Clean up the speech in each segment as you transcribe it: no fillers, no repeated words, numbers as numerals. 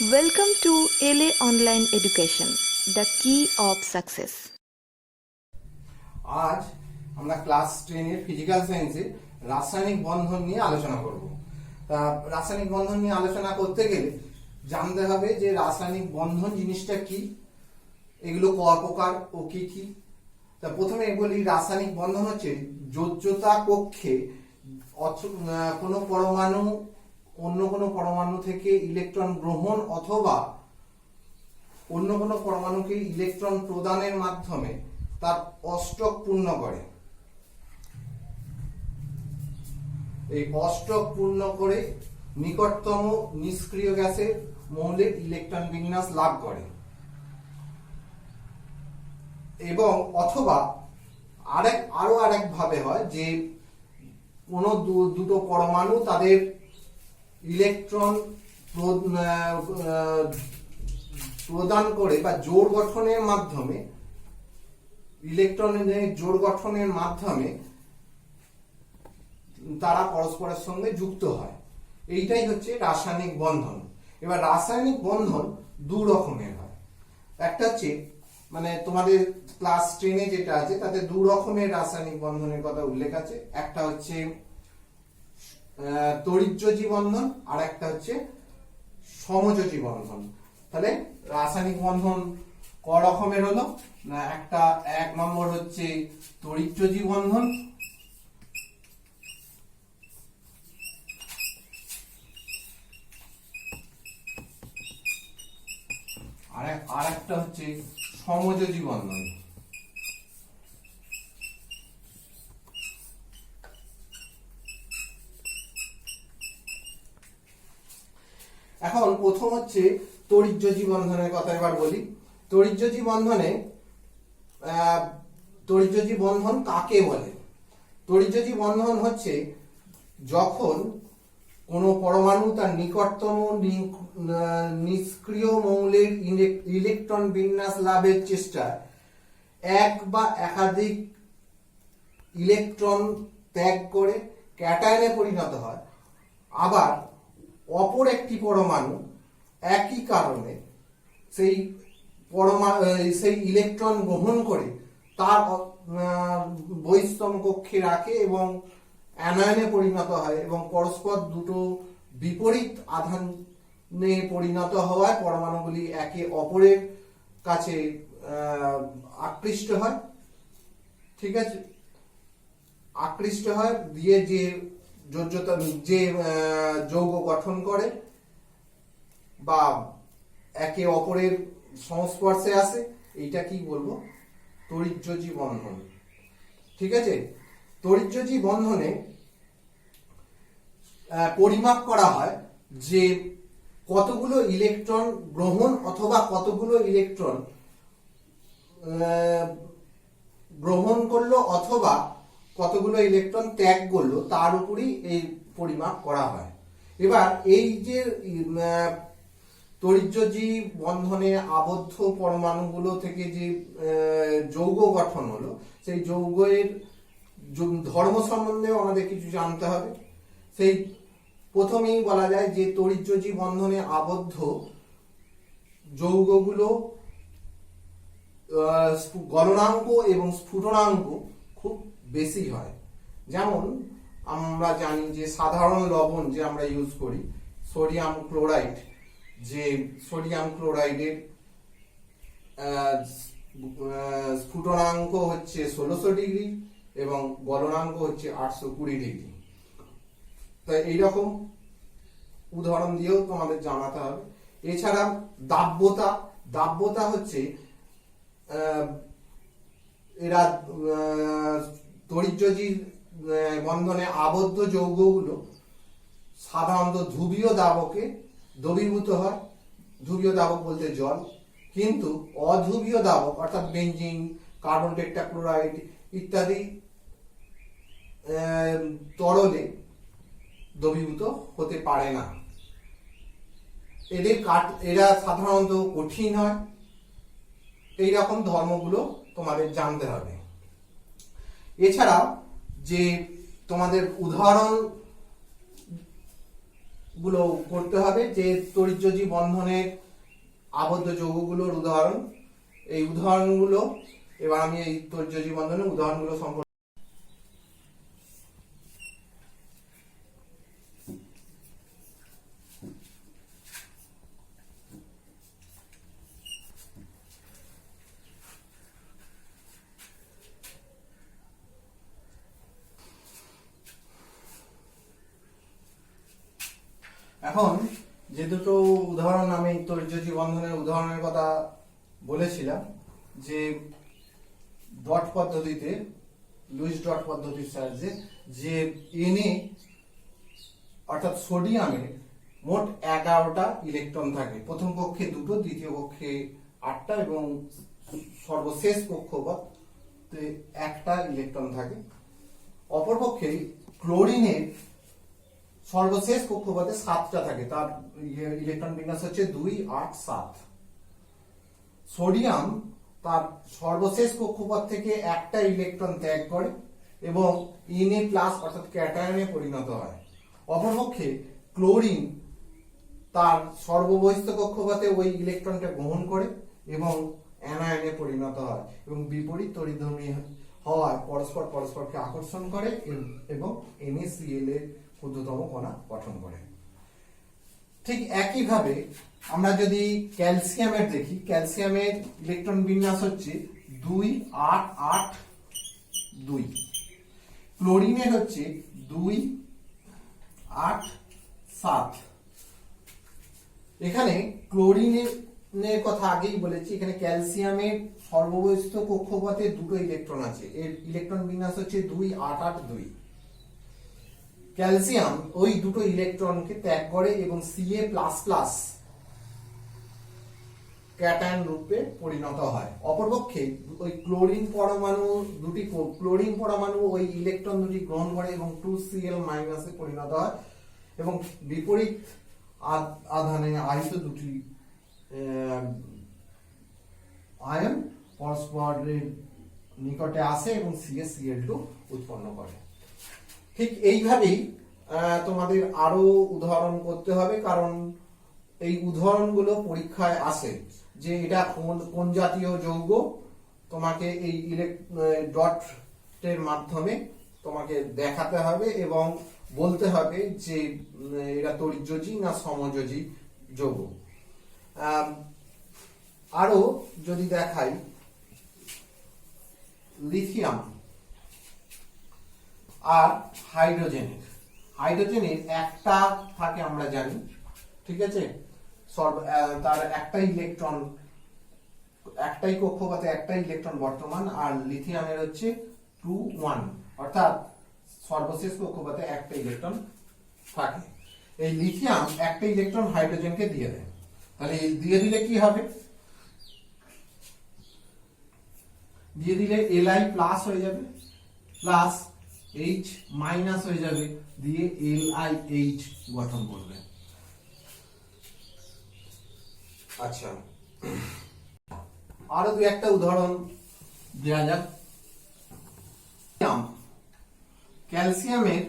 Welcome to LA Online Education, the key of success. আজ আমরা class 10 এর physical সায়েন্সে রাসায়নিক বন্ধন নিয়ে আলোচনা করব। তা রাসায়নিক বন্ধন নিয়ে আলোচনা করতে গেলে জানতে হবে যে রাসায়নিক বন্ধন জিনিসটা কি, এগুলো কয় প্রকার ও কি কি। তা প্রথমে বলি, রাসায়নিক বন্ধন হচ্ছে যোজ্যতা কক্ষে কোনো পরমাণু অন্য কোনো পরমাণু থেকে ইলেকট্রন গ্রহণ অথবা অন্য কোনো পরমাণুকে ইলেকট্রন প্রদানের মাধ্যমে তার অষ্টক পূর্ণ করে। এই অষ্টক পূর্ণ করে নিকটতম নিষ্ক্রিয় গ্যাসের মৌলের ইলেকট্রন বিন্যাস লাভ করে, এবং অথবা আরো আরেক ভাবে হয় যে কোনো দুটো পরমাণু তাদের ইলেকট্রন প্রদান করে বা জোড় গঠনের মাধ্যমে ইলেকট্রনের জোড় গঠনের মাধ্যমে তারা পরস্পরের সঙ্গে যুক্ত হয়। এইটাই হচ্ছে রাসায়নিক বন্ধন। এবার রাসায়নিক বন্ধন দু রকমের হয়। একটা হচ্ছে মানে তোমাদের ক্লাস 10 যেটা আছে তাতে দু রকমের রাসায়নিক বন্ধনের কথা উল্লেখ আছে। একটা হচ্ছে তড়িৎযোজী বন্ধন আর একটা হচ্ছে সমযোজী বন্ধন। তাহলে রাসায়নিক বন্ধন ক রকমের হলো না, একটা এক নম্বর হচ্ছে তড়িৎযোজী বন্ধন, আর একটা হচ্ছে সমযোজী বন্ধন। এখন প্রথম হচ্ছে তড়িৎযোজী বন্ধনের কথা এবার বলি। তড়িৎযোজী বন্ধন কাকে বলে? তড়িৎযোজী বন্ধন হচ্ছে যখন কোন পরমাণু তার নিকটতম নিষ্ক্রিয় মৌলের ইলেকট্রন বিন্যাস লাভের চেষ্টায় এক বা একাধিক ইলেকট্রন ত্যাগ করে ক্যাটায়নে পরিণত হয়, আবার অপর একটি পরমাণু একই কারণে সেই ইলেকট্রন গ্রহণ করে তার বহিঃস্তম্ভ কক্ষে রাখে এবং অ্যানায়নে পরিণত হয়, এবং পরস্পর দুটো বিপরীত আধানে পরিণত হওয়ায় পরমাণুগুলি একে অপরের কাছে আকৃষ্ট হয়। ঠিক আছে, আকৃষ্ট হয় দিয়ে যে যৌগ গঠন করে বা একে অপরের সংস্পর্শে আসে, এইটা কি বলবো? তড়িৎযোজী বন্ধন। ঠিক আছে, তড়িৎযোজী বন্ধনে পরিমাপ করা হয় যে কতগুলো ইলেকট্রন গ্রহণ অথবা কতগুলো ইলেকট্রন গ্রহণ করলো অথবা কতগুলো ইলেকট্রন ত্যাগ করলো, তার উপরই এই পরিমাপ করা হয়। এবার এই যে তড়িৎযোজী বন্ধনে আবদ্ধ পরমাণুগুলো থেকে যে যৌগ গঠন হলো, সেই যৌগের ধর্ম সম্বন্ধেও আমাদের কিছু জানতে হবে। সেই প্রথমেই বলা যায় যে তড়িৎযোজী বন্ধনে আবদ্ধ যৌগগুলো গলনাঙ্ক এবং স্ফুটনাঙ্ক খুব বেশি হয়। যেমন আমরা জানি যে সাধারণ লবণ যে আমরা ইউজ করি সোডিয়াম ক্লোরাইড, যে সোডিয়াম ক্লোরাইডের স্ফুটনাঙ্ক হচ্ছে 1600 ডিগ্রি এবং গলনাঙ্ক হচ্ছে 820 ডিগ্রি। তাই এইরকম উদাহরণ দিয়েও তোমাদের জানাতে হবে। এছাড়া দাব্যতা হচ্ছে এরা তড়িৎযোজী বন্ধনে আবদ্ধ যৌগগুলো সাধারণত ধ্রুবীয় দাবকে দ্রবীভূত হয়। ধ্রুবীয় দাবক বলতে জল, কিন্তু অধ্রুবীয় দাবক অর্থাৎ বেনজিন, কার্বন টেট্রাক্লোরাইড ইত্যাদি তরলে দ্রবীভূত হতে পারে না। এরা সাধারণত কঠিন হয়। এইরকম ধর্মগুলো তোমাদের জানতে হবে। এছাড়া যে তোমাদের উদাহরণ গুলো করতে হবে, যে তড়িৎযোজী বন্ধনের আবদ্ধ যৌগগুলোর উদাহরণ। এই উদাহরণগুলো এবার আমি এই তড়িৎযোজী বন্ধনের উদাহরণগুলো সম্পর্কে এখন যে দুটো উদাহরণ আমি তড়িৎযোজী বন্ধনের উদাহরণের কথা বলেছিলাম, যে ডট পদ্ধতিতে, লুইস ডট পদ্ধতির সাহায্যে যে Na অর্থাৎ সোডিয়ামে মোট 11টা ইলেকট্রন থাকে, প্রথম কক্ষে দুটো, দ্বিতীয় কক্ষে 8টা এবং সর্বশেষ কক্ষপথে একটা ইলেকট্রন থাকে। অপরপক্ষে ক্লোরিনের সর্বশেষ কক্ষপথে 7টা থাকে, তার ইলেকট্রন বিন্যাস হচ্ছে 2, 8, 7। সোডিয়াম তার সর্বশেষ কক্ষপথ থেকে একটা ইলেকট্রন ত্যাগ করে এবং Na+ অর্থাৎ ক্যাটায়নে পরিণত হয়। অপরপক্ষে ক্লোরিন তার সর্ববহিস্থ কক্ষপথে ওই ইলেকট্রনটা গ্রহণ করে এবং অ্যানায়নে পরিণত হয় এবং বিপরীত তড়িৎধর্মী হওয়ায় পরস্পরকে আকর্ষণ করে এবং NaCl এর ক্ষুদ্রতম কণা গঠন করে। ঠিক একইভাবে আমরা যদি ক্যালসিয়ামের দেখি, ক্যালসিয়ামের ইলেকট্রন বিন্যাস হচ্ছে 2, 8, 8, 2। ক্লোরিনের হচ্ছে 2, 8, 7। এখানে ক্লোরিনের কথা আগেই বলেছি, এখানে ক্যালসিয়ামের সর্ববহিস্থ কক্ষপথে দুটো ইলেকট্রন আছে, এর ইলেকট্রন বিন্যাস হচ্ছে 2, 8, 8, 2। ক্যালসিয়াম ওই দুটো ইলেকট্রনকে ত্যাগ করে এবং Ca++ ক্যাটায়ন রূপে পরিণত হয়। অপরপক্ষে ওই ক্লোরিন পরমাণু ওই ইলেকট্রন দুটি গ্রহণ করে এবং 2Cl- এ পরিণত হয় এবং বিপরীত আধানে আহিত দুটি আয়ন পরস্পরের নিকটে আসে এবং CaCl2 উৎপন্ন করে। ঠিক এইভাবেই তোমাদের আরো উদাহরণ করতে হবে, কারণ এই উদাহরণগুলো পরীক্ষায় আসে যে এটা কোন জাতীয় যৌগ, তোমাকে এই ডটের মাধ্যমে তোমাকে দেখাতে হবে এবং বলতে হবে যে এরা তড়িৎযোজী না সমযোজী যৌগ। আরো যদি দেখাই, লিথিয়াম আর হাইড্রোজেনের একটা থাকে আমরা জানি, ঠিক আছে, তার একটাই ইলেকট্রন, একটাই কক্ষপথে একটা ইলেকট্রন বর্তমান, আর লিথিয়ামের হচ্ছে 2, 1 অর্থাৎ সর্বশেষ কক্ষপথে একটা ইলেকট্রন থাকে। এই লিথিয়াম একটা ইলেকট্রন হাইড্রোজেনকে দিয়ে দেয়, তাহলে দিয়ে দিলে কি হবে, দিয়ে দিলে Li+ হয়ে যাবে, প্লাস H- হয়ে যাবে, দিয়ে LiH গঠন করবে। আচ্ছা, আরো দু একটা উদাহরণ দেওয়া যাক। ক্যালসিয়ামের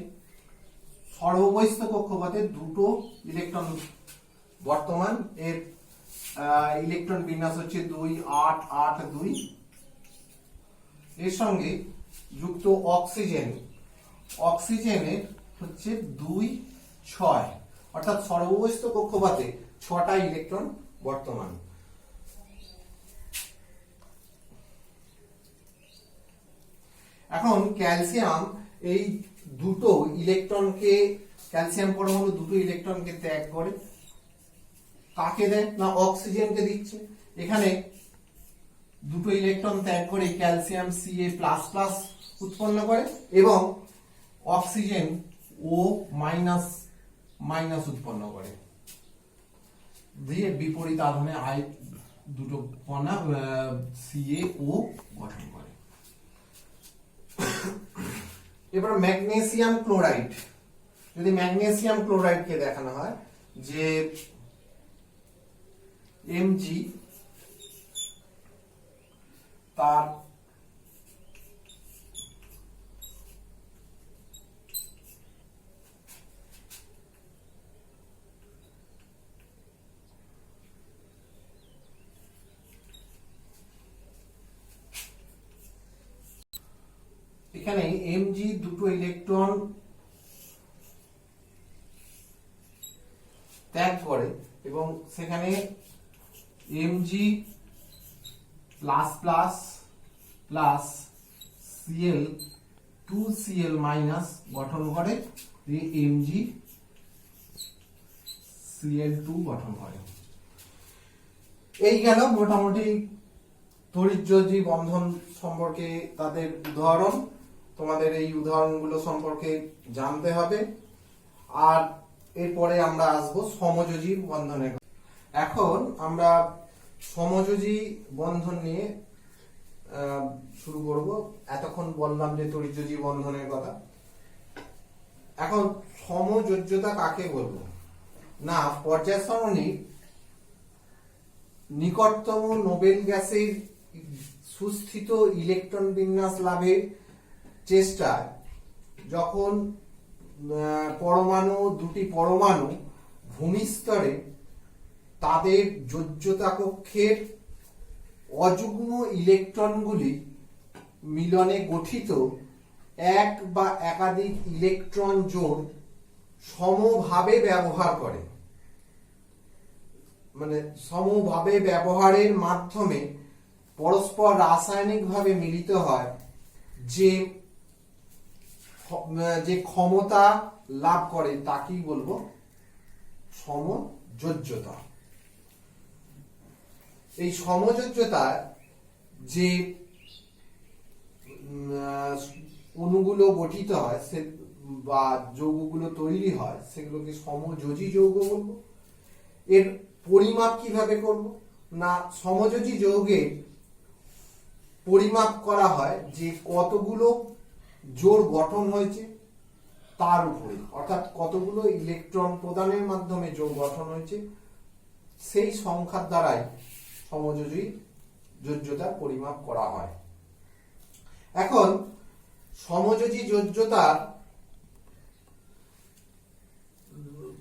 সর্ববহিস্থ কক্ষপথে দুটো ইলেকট্রন বর্তমান, এর ইলেকট্রন বিন্যাস হচ্ছে 2, 8, 8, 2। এর সঙ্গে যুক্ত অক্সিজেনের হচ্ছে 2, 6 অর্থাৎ সর্ববহিস্থ কক্ষপথে 6টা ইলেকট্রন বর্তমান। এখন ক্যালসিয়াম এই দুটো ইলেকট্রনকে, ক্যালসিয়াম পরমাণু দুটো ইলেকট্রনকে ত্যাগ করে, কাকে দেয় না অক্সিজেনকে দিচ্ছে। এখানে দুটো ইলেকট্রন ত্যাগ করে ক্যালসিয়াম Ca++ উৎপন্ন করে এবং অক্সিজেন O- উৎপন্ন করে, দিয়ে বিপরীত আধানে দুটো কণা CaO গঠন করে। এবার ম্যাগনেসিয়াম ক্লোরাইড, যদি ম্যাগনেসিয়াম ক্লোরাইডকে দেখানো হয় যে Mg তার এখানে Mg দুটো ইলেকট্রন ত্যাগ করে এবং সেখানে Mg plus plus plus Cl 2Cl minus গঠন করে, দিয়ে Mg Cl2 গঠন করে। এই গেল মোটামুটি তড়িৎযোজী বন্ধন সম্পর্কে তাদের উদাহরণ। তোমাদের এই উদাহরণগুলো সম্পর্কে জানতে হবে। আর এরপরে আমরা আসব সমযোজী বন্ধনের। এখন আমরা সমযোজী বন্ধন নিয়ে শুরু করব। এতক্ষণ বললাম যে তড়িৎযোজী বন্ধনের কথা। এখন সমযোজ্যতা কাকে বলবো? না, পর্যায় সারণীর নিকটতম নোবেল গ্যাসের সুস্থিত ইলেকট্রন বিন্যাস লাভের চেষ্টায় যখন দুটি পরমাণু ভূমিস্তরে তাদের যোজ্যতা কক্ষের অযুগ্ম ইলেকট্রনগুলি মিলনে গঠিত এক বা একাধিক ইলেকট্রন জোড় সমভাবে ব্যবহার করে, মানে সমভাবে ব্যবহারের মাধ্যমে পরস্পর রাসায়নিকভাবে মিলিত হয়, যে ক্ষমতা লাভ করে তাকেই বলবো সমযোজ্যতা। এই সমযোজ্যতা যে অণুগুলো গঠিত হয় বা যৌগগুলো তৈরি হয় সেগুলোকে সমযোজী যৌগ বলবো। এর পরিমাপ কিভাবে করব? না, সমযোজী যৌগের পরিমাপ করা হয় যে কতগুলো জোড় গঠন হয়েছে তার উপরে, অর্থাৎ কতগুলো ইলেকট্রন প্রদানের মাধ্যমে জোড় গঠন হয়েছে সেই সংখ্যার দ্বারাই সমযোজী যোজ্যতার পরিমাপ করা হয়। এখন সমযোজী যোজ্যতার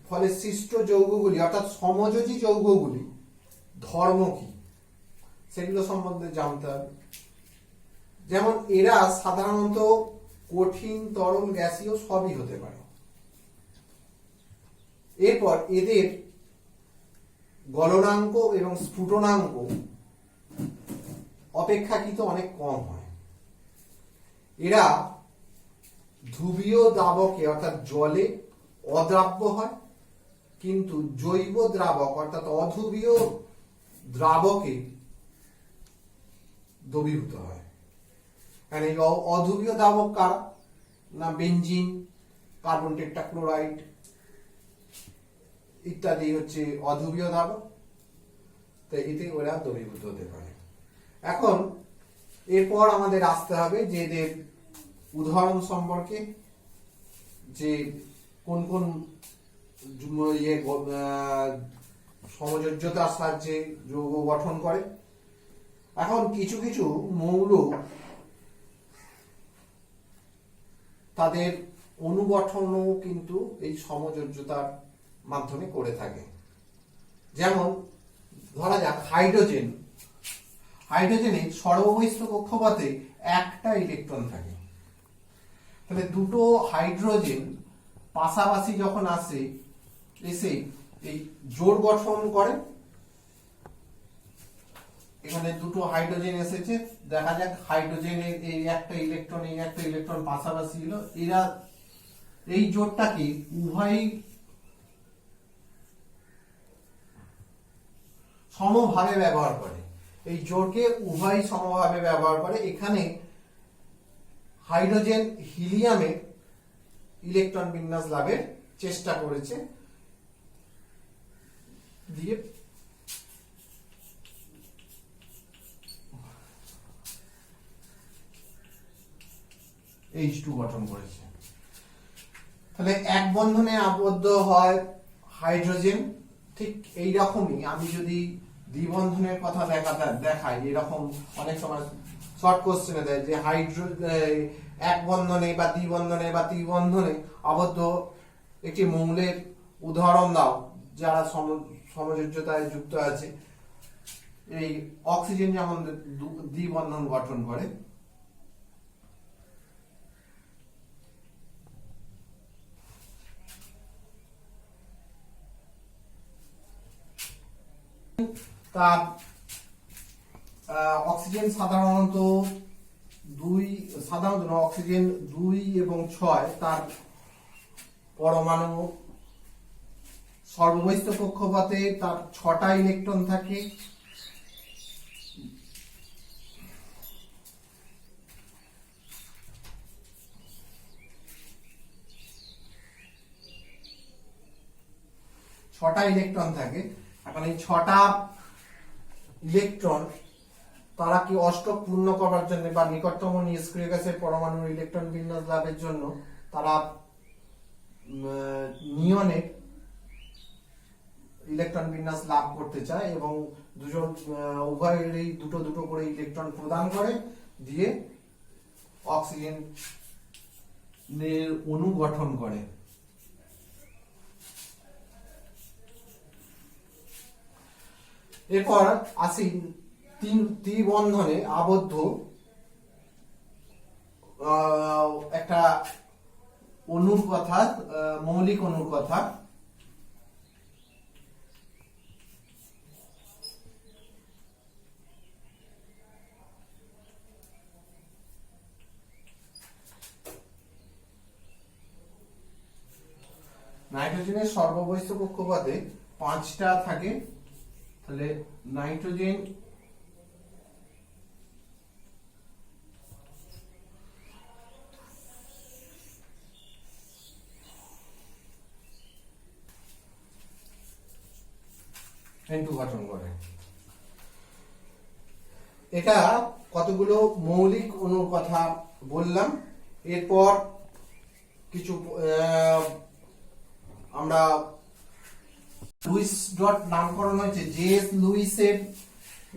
ফলে সৃষ্ট যৌগগুলি অর্থাৎ সমযোজী যৌগগুলি ধর্ম কি সেগুলো সম্বন্ধে জানতে হবে। যেমন এরা সাধারণত কঠিন, তরল, গ্যাসীয় সবই হতে পারে। এরপর এদের গলনাঙ্ক এবং স্ফুটনাঙ্ক অপেক্ষাকৃত অনেক কম হয়। এরা ধ্রুবীয় দ্রাবকে অর্থাৎ জলে অদ্রাব্য হয়, কিন্তু জৈব দ্রাবক অর্থাৎ অধ্রুবীয় দ্রাবকে দ্রবীভূত হয়। মানে অধ্রুবীয় দ্রাবক কারা? না, বেনজিন, কার্বন টেট্রাক্লোরাইড ইত্যাদি হচ্ছে অধ্রুবীয় দ্রাবক, তাই এতে ওরা দ্রবীভূত হতে পারে। এখন এরপর আমাদের আসতে হবে যে এদের উদাহরণ সম্পর্কে, যে কোন কোন সমযোজ্যতার সাহায্যে যৌগ গঠন করে। এখন কিছু কিছু মৌল তাদের অনুগঠনও কিন্তু এই সমযোজ্যতার মাধ্যমে করে থাকে। যেমন ধরা যাক হাইড্রোজেন, হাইড্রোজেনে সর্ববহিষ্ঠ কক্ষপথে একটা ইলেকট্রন থাকে। তাহলে দুটো হাইড্রোজেন পাশাপাশি যখন এসে এই জোড় গঠন করে, এখানে দুটো হাইড্রোজেন এসেছে, দেখা যাক হাইড্রোজেনের এই একটা ইলেকট্রন পাশাপাশি হলো, এরা এই জোড়টাকে উভয়ই সমভাবে ব্যবহার করে। এই জোড়কে উভয়ই সমভাবে ব্যবহার করে। এখানে হাইড্রোজেন হিলিয়ামে ইলেকট্রন বিন্যাস লাভের চেষ্টা করেছে, দিয়ে H2 গঠন করেছে। তাহলে এক বন্ধনে আবদ্ধ হয় হাইড্রোজেন। ঠিক এই রকমই আমি যদি দ্বিবন্ধনের কথা দেখাই, এরকম অনেক সময় শর্ট কোশ্চেনে দেয় যে এক বন্ধনে বা দ্বিবন্ধনে বা ত্রিবন্ধনে আবদ্ধ একটি মৌলের উদাহরণ দাও যারা সমযোজ্যতায় যুক্ত আছে। এই অক্সিজেন যেমন দ্বিবন্ধন গঠন করে, তার অক্সিজেন সাধারণত অক্সিজেন 2 এবং 6 তার পরমাণু সর্ববহিস্থ কক্ষপথে তার 6টা ইলেকট্রন থাকে। এখন এই 6টা ইলেকট্রন তারা কি অষ্টক পূর্ণ করার জন্য বা নিকটতম নিষ্ক্রিয় গ্যাসের পরমাণুর ইলেকট্রন বিন্যাস লাভের জন্য তারা নিয়নের ইলেকট্রন বিন্যাস লাভ করতে চায় এবং উভয়েরই দুটো দুটো করে ইলেকট্রন প্রদান করে দিয়ে অক্সিজেন অণু গঠন করে। এরপর আসি ত্রিবন্ধনে আবদ্ধ একটা অণুর কথা, মৌলিক অণুর কথা। নাইট্রোজেনের সর্ববহিস্থ কক্ষপথে 5টা থাকে, তাহলে নাইট্রোজেন N2 গঠন করে। এটা কতগুলো মৌলিক অণুর কথা বললাম। এরপর কিছু আমরা লুইস ডট নামকরণ হয়েছে, জে.এস. লুইসের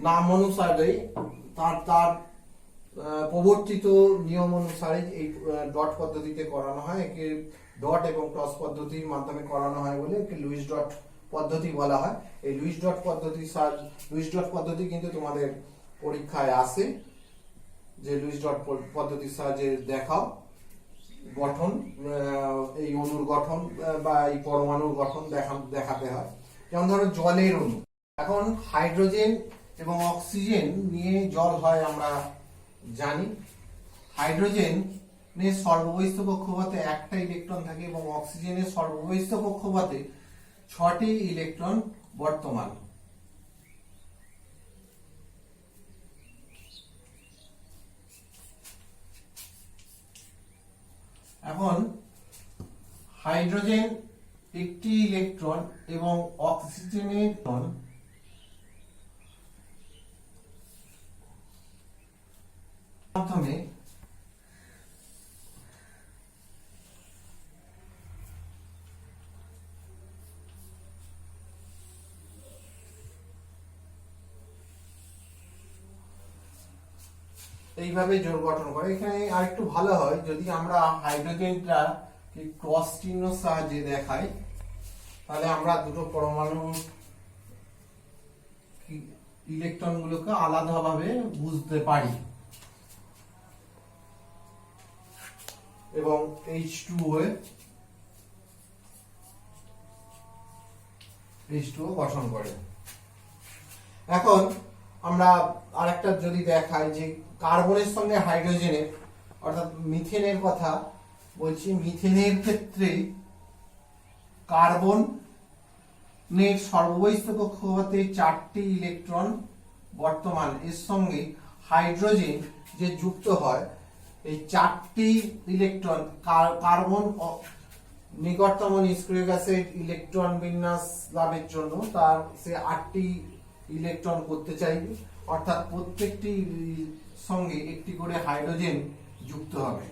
নাম অনুসারে তার প্রবর্তিত নিয়ম অনুসারে এই ডট পদ্ধতিতে করানো হয়। একে ডট এবং ক্রস পদ্ধতির মাধ্যমে করানো হয় বলে একে লুইস ডট পদ্ধতি বলা হয়। এই লুইস ডট পদ্ধতি কিন্তু তোমাদের পরীক্ষায় আসে, যে লুইস ডট পদ্ধতির সাহায্যে দেখাও গঠন, এই অণুর গঠন বা এই পরমাণুর গঠন দেখাতে হয়। যেমন ধরো জলের অণু, এখন হাইড্রোজেন এবং অক্সিজেন নিয়ে জল হয় আমরা জানি। হাইড্রোজেনের সর্ববহিস্থ কক্ষপথে 1টা ইলেকট্রন থাকে এবং অক্সিজেনের সর্ববহিস্থ কক্ষপথে 6টি ইলেকট্রন বর্তমান। এখন হাইড্রোজেন একটি ইলেকট্রন এবং অক্সিজেনের মাধ্যমে এইভাবে জোড় গঠন করে। এখানে আরেকটু ভালো হয় যদি আমরা হাইড্রোজেনটা ক্রস চিহ্ন সাহায্যে দেখাই, তাহলে আমরা দুটো পরমাণু ইলেকট্রন গুলোকে আলাদাভাবে বুঝতে পারি এবং H2O গঠন করে। এখন আমরা আরেকটা যদি দেখাই যে কার্বনের সঙ্গে হাইড্রোজেনের অর্থাৎ মিথেনের কথা বলছি, মিথেনের ক্ষেত্রে কার্বনের সর্ববহিস্থ কক্ষপথে 4টি ইলেকট্রন বর্তমান, এর সঙ্গে হাইড্রোজেন যে যুক্ত হয় এই 4টি ইলেকট্রন কার্বন নিকটতম নিষ্ক্রিয় গ্যাসের ইলেকট্রন বিন্যাস লাভের জন্য তার সে 8টি ইলেকট্রন করতে চাইবে, অর্থাৎ প্রত্যেকটি সঙ্গে একটি করে হাইড্রোজেন যুক্ত হবে।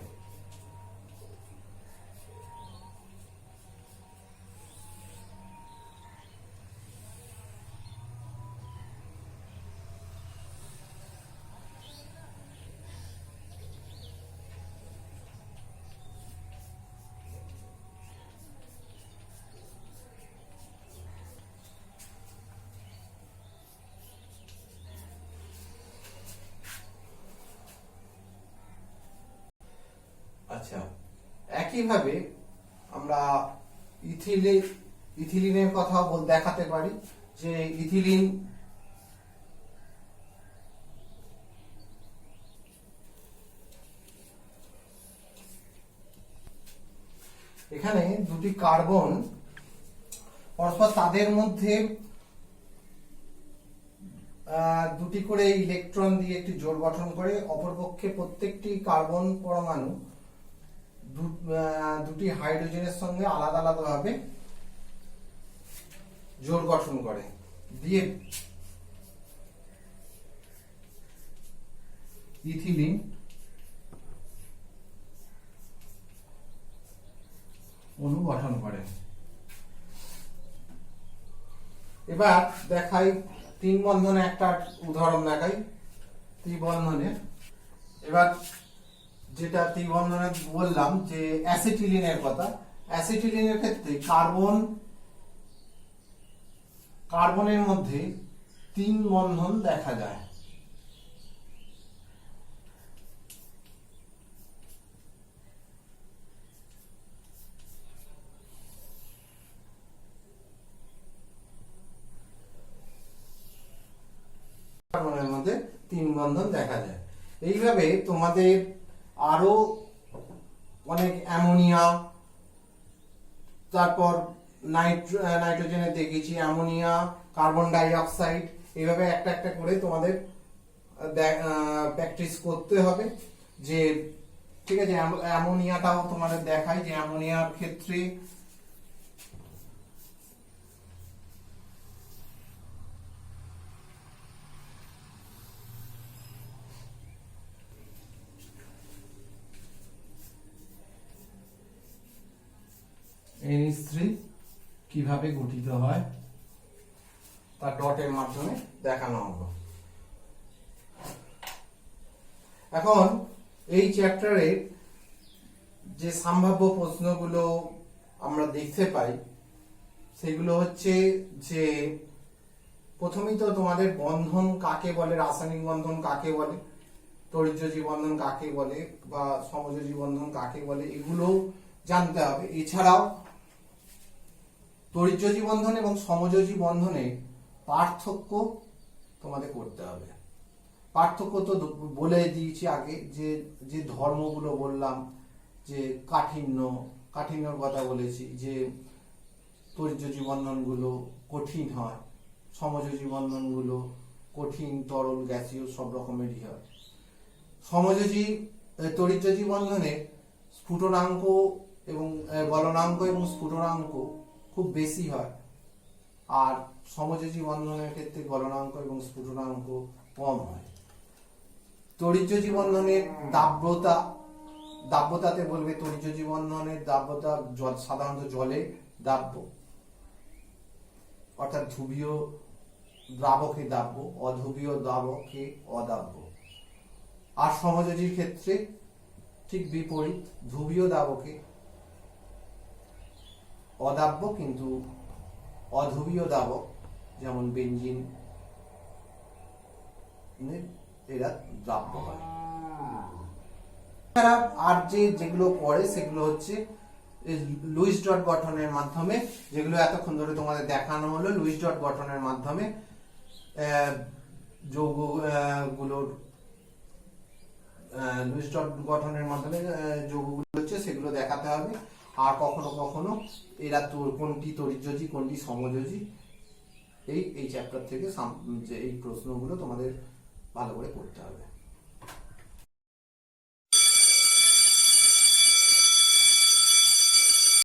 আচ্ছা, একইভাবে আমরা ইথিলিনের কথাও দেখাতে পারি যে ইথিলিন এখানে দুটি কার্বন পরস্পর তাদের মধ্যে দুটি করে ইলেকট্রন দিয়ে একটি জোড় গঠন করে, অপরপক্ষে প্রত্যেকটি কার্বন পরমাণু দুটি হাইড্রোজেনের সঙ্গে আলাদা আলাদা ভাবে জোড় গঠন করে, দিয়ে ইথিলিন অণু গঠন করে। এবার দেখাই তিন বন্ধনে একটা উদাহরণ দেখাই ত্রিবন্ধনে। এবার যেটা ত্রিবন্ধনে বললাম যে অ্যাসিটিলিনের কথা, অ্যাসিটিলিনের ক্ষেত্রে কার্বনের মধ্যে তিন বন্ধন দেখা যায়। কার্বনের মধ্যে তিন বন্ধন দেখা যায়। এইভাবে তোমাদের আরো অনেক অ্যামোনিয়া, তারপর নাইট্রোজেনে দেখেছি অ্যামোনিয়া, কার্বন ডাই অক্সাইড, এইভাবে একটা একটা করে তোমাদের প্র্যাকটিস করতে হবে। যে ঠিক আছে, অ্যামোনিয়াটাও তোমাদের দেখাই যে অ্যামোনিয়ার ক্ষেত্রে NH3 কিভাবে গঠিত হয় তা ডটের মাধ্যমে দেখানো হলো। এখন এই চ্যাপ্টারে যে সম্ভাব্য প্রশ্নগুলো আমরা দেখতে পাই সেগুলো হচ্ছে যে প্রথমেই তো তোমাদের বন্ধন কাকে বলে, রাসায়নিক বন্ধন কাকে বলে, তড়িৎযোজী বন্ধন কাকে বলে বা সমযোজী বন্ধন কাকে বলে, এগুলো জানতে হবে। এছাড়াও তড়িৎযোজী বন্ধন এবং সমযোজী বন্ধনে পার্থক্য তোমাদের করতে হবে। পার্থক্য তো বলে দিয়েছি আগে, যে যে ধর্মগুলো বললাম, যে কাঠিন্যর কথা বলেছি, যে তড়িৎযোজী বন্ধনগুলো কঠিন হয়, সমযোজী বন্ধনগুলো কঠিন, তরল, গ্যাসীয় সব রকমেরই হয়। তড়িৎযোজী বন্ধনে স্ফুটনাঙ্ক এবং গলনাঙ্ক এবং স্ফুটনাঙ্ক খুব বেশি হয়, আর সমযোজী বন্ধনের ক্ষেত্রে গলনাঙ্ক এবং স্ফুটনাঙ্ক কম হয়। তড়িৎযোজী বন্ধনের দাব্যতাতে বলবে তড়িৎযোজী বন্ধনের দাব্যতা সাধারণত জলে দাব্য, অর্থাৎ ধ্রুবীয় দ্রাবকে দাব্য, অধ্রুবীয় দ্রাবকে অদাব্য। আর সমযোজীর ক্ষেত্রে ঠিক বিপরীত, ধ্রুবীয় দ্রাবকে অদাব্য কিন্তু অধ্রুবীয় দ্রাবক যেমন বেনজিন এরা দ্রাব্য হয়। আর যেগুলো পড়ে সেগুলো হচ্ছে লুইস ডট গঠনের মাধ্যমে, যেগুলো এতক্ষণ ধরে তোমাদের দেখানো হলো। লুইস ডট গঠনের মাধ্যমে যৌগগুলোর লুইস ডট গঠনের মাধ্যমে যৌগগুলো হচ্ছে সেগুলো দেখাতে হবে। আর কখনো কখনো এরা কোনটি তড়িৎযোজী কোনটি সমযোজী, এই চ্যাপ্টার থেকে এই প্রশ্নগুলো তোমাদের ভালো করে করতে হবে।